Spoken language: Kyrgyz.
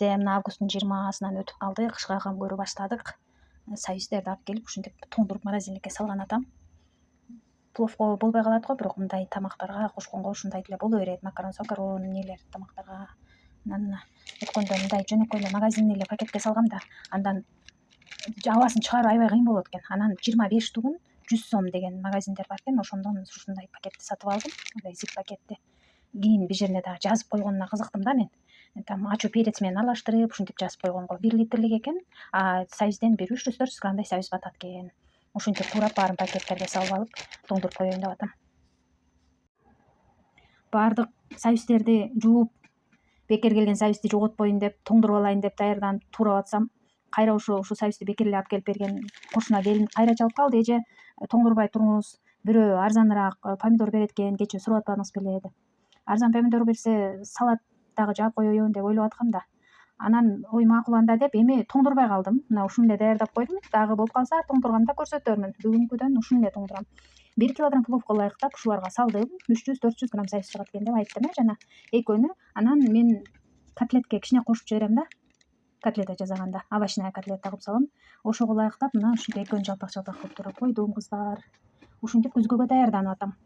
мына августтун 20-сынан өтүп калды, кышка кам көрө баштадык. Союздерди алып келип ушинтип тоңдуруп морозильникке салган атам. Пловко болбой калат го, бирок мындай тамактарга кошконго ушундай деле боло берет. Макарон, сакарон, нелер тамактарга. Анан өткөндө мындай жөнөкөй эле магазин эле пакетке салгам да, андан абасын чыгаруу аябай кыйын болот экен. Анан 25 тугун 100 сом деген магазиндер бар экен. Ошондон ушундай пакетти сатып алдым, мындай зип пакетти. Кийин бир жерине дагы жазып койгонуна кызыктым да мен. Там ачуу перец менен аралаштырып ушинтип жазып койгонго. 1 литрлик экен, а союзден бир 300-400 граммдай союз батат экен. Ушинтип туурап баарын пакеттерге салып алып тоңдуруп коеюн деп атам. Баардык союздерди жууп, бекер келген союзду жоготпоюн деп, тоңдуруп алайын деп даярданып туурап атсам, кайра ушу союзду бекер эле алып келип берген кошуна келин кайра чалып калды. Эже тоңдурбай туруңуз, бирөө арзаныраак помидор берет экен, кечээ сурап атпадыңыз беле деп. Арзан помидор берсе салат дагы жаап коеюн деп ойлоп аткам да. Анан ой макул анда деп эми тоңдурбай калдым. Мына ушуну эле даярдап койдум. Дагы болуп калса тоңдургам да көрсөтөрмүн. Бүгүнкүдөн ушуну эле тоңдурам. 1 килограмм пловко ылайыктап ушуларга салдым. 300-400 грамм союз чыгат экен деп айттым жана экөөнү. Анан мен котлетке кичине кошуп жиберем да. Котлета жасаганда овощная котлета кылып салам. Ошого ылайыктап мына ушинтип экөөнү жалпак кылып туурап койдум кыздар. Ушинтип күзгөгө даярданып атам.